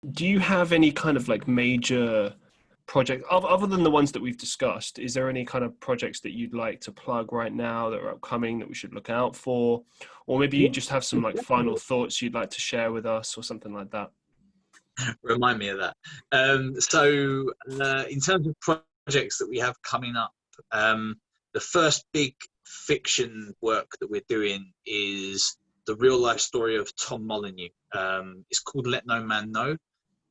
Do you have any kind of like major project other than the ones that we've discussed? Is there any kind of projects that you'd like to plug right now that are upcoming that we should look out for, or maybe you Yeah, just have some like final thoughts you'd like to share with us or something like that? remind me of that. In terms of projects that we have coming up, the first big fiction work that we're doing is the real life story of Tom Molyneux. It's called Let No Man Know,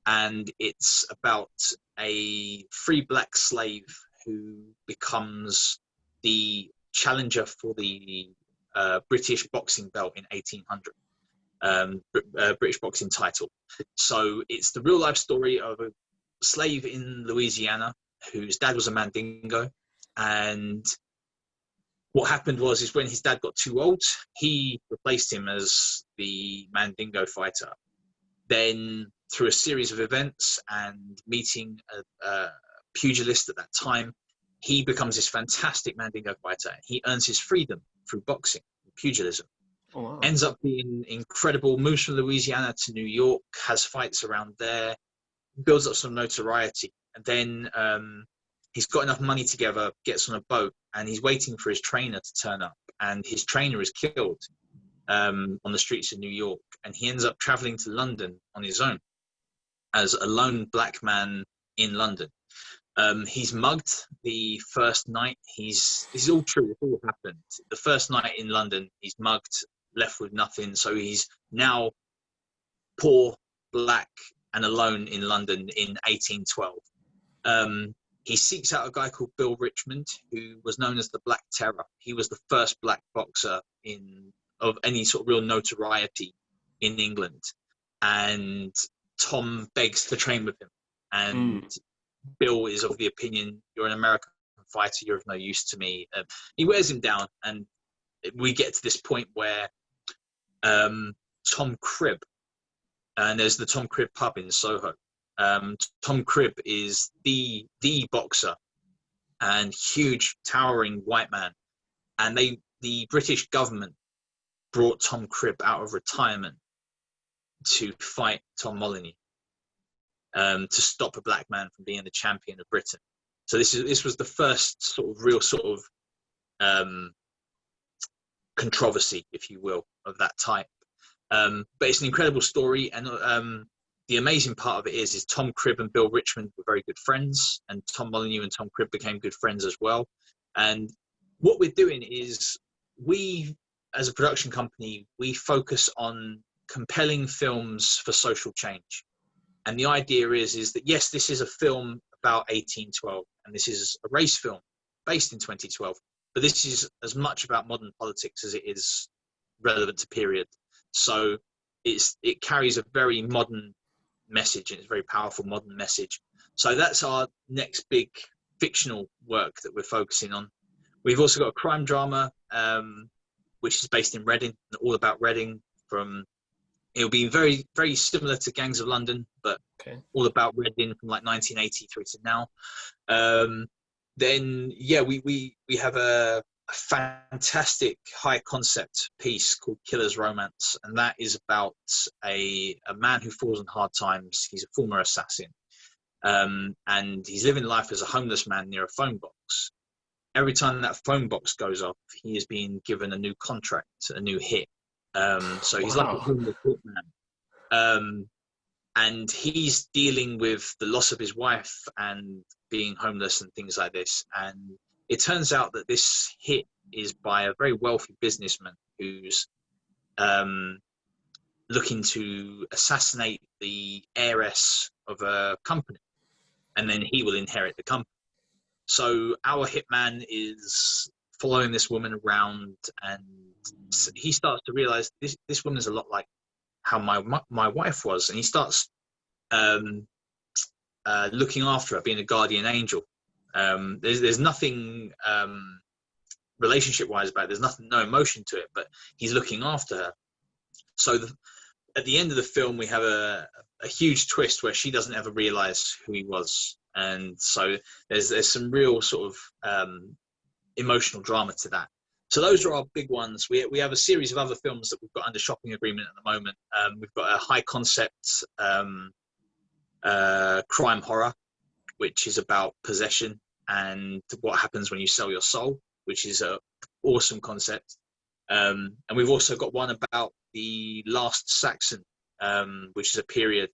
and it's about a free black slave who becomes the challenger for the British boxing belt in 1800, British boxing title. So it's the real life story of a slave in Louisiana whose dad was a Mandingo, and what happened was is when his dad got too old, he replaced him as the Mandingo fighter. Then, through a series of events and meeting a pugilist at that time, he becomes this fantastic Mandingo fighter. He earns his freedom through boxing, pugilism. Oh, wow. Ends up being incredible, moves from Louisiana to New York, has fights around there, builds up some notoriety. And then he's got enough money together, gets on a boat, and he's waiting for his trainer to turn up. And his trainer is killed on the streets of New York. And he ends up traveling to London on his own as a lone black man in London. He's mugged the first night. This is all true. It all happened. The first night in London, he's mugged, left with nothing. So he's now poor, black, and alone in London in 1812. He seeks out a guy called Bill Richmond, who was known as the Black Terror. He was the first black boxer of any sort of real notoriety in England. And Tom begs to train with him. And Bill is of the opinion, you're an American fighter, you're of no use to me. He wears him down, and we get to this point where Tom Cribb, and there's the Tom Cribb pub in Soho. Tom Cribb is the boxer and huge, towering white man. And the British government brought Tom Cribb out of retirement to fight Tom Molyneux, to stop a black man from being the champion of Britain. So this was the first sort of real sort of controversy, if you will, of that type. But it's an incredible story, and the amazing part of it is Tom Cribb and Bill Richmond were very good friends, and Tom Molyneux and Tom Cribb became good friends as well. And what we're doing is we, as a production company, we focus on compelling films for social change. And the idea is that, yes, this is a film about 1812, and this is a race film based in 2012, but this is as much about modern politics as it is relevant to period. So it carries a very modern message, and it's a very powerful modern message. So that's our next big fictional work that we're focusing on. We've also got a crime drama, which is based in Reading, all about Reading. It'll be very, very similar to Gangs of London, but all about Reading from like 1980 through to now. Then, yeah, we have a fantastic high concept piece called Killer's Romance, and that is about a man who falls on hard times. He's a former assassin, and he's living life as a homeless man near a phone box. Every time that phone box goes off, he is being given a new contract, a new hit. So he's like a homeless man. And he's dealing with the loss of his wife and being homeless and things like this. And it turns out that this hit is by a very wealthy businessman who's looking to assassinate the heiress of a company, and then he will inherit the company. So our hitman is following this woman around, and he starts to realize this woman is a lot like how my wife was, and he starts looking after her, being a guardian angel. There's nothing relationship wise about it. There's nothing, no emotion to it, but he's looking after her. So at the end of the film, we have a huge twist where she doesn't ever realize who he was, and so there's some real sort of emotional drama to that. So those are our big ones. We have a series of other films that we've got under shopping agreement at the moment. We've got a high concept crime horror, which is about possession and what happens when you sell your soul, which is a awesome concept. And we've also got one about the last Saxon, which is a period,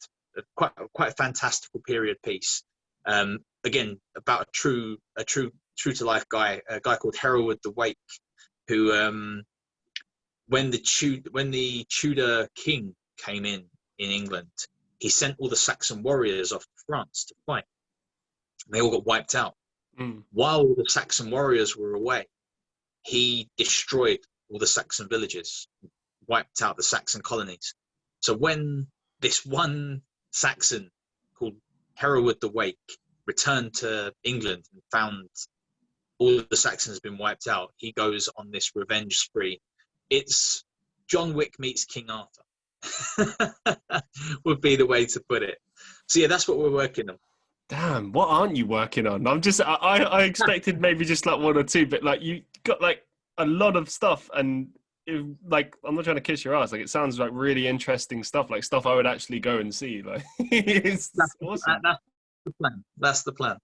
quite a fantastical period piece. Again, about a true to life guy, a guy called Hereward the Wake, who when the Tudor king came in England, he sent all the Saxon warriors off to France to fight. They all got wiped out. While the Saxon warriors were away, he destroyed all the Saxon villages, wiped out the Saxon colonies. So when this one Saxon called Hereward the Wake returned to England and found all of the Saxons had been wiped out, he goes on this revenge spree. It's John Wick meets King Arthur, would be the way to put it. So yeah, that's what we're working on. Damn, what aren't you working on? I expected maybe just like one or two, but like you got like a lot of stuff, and like I'm not trying to kiss your ass. Like it sounds like really interesting stuff, like stuff I would actually go and see. Like it's awesome. That's the plan. That's the plan.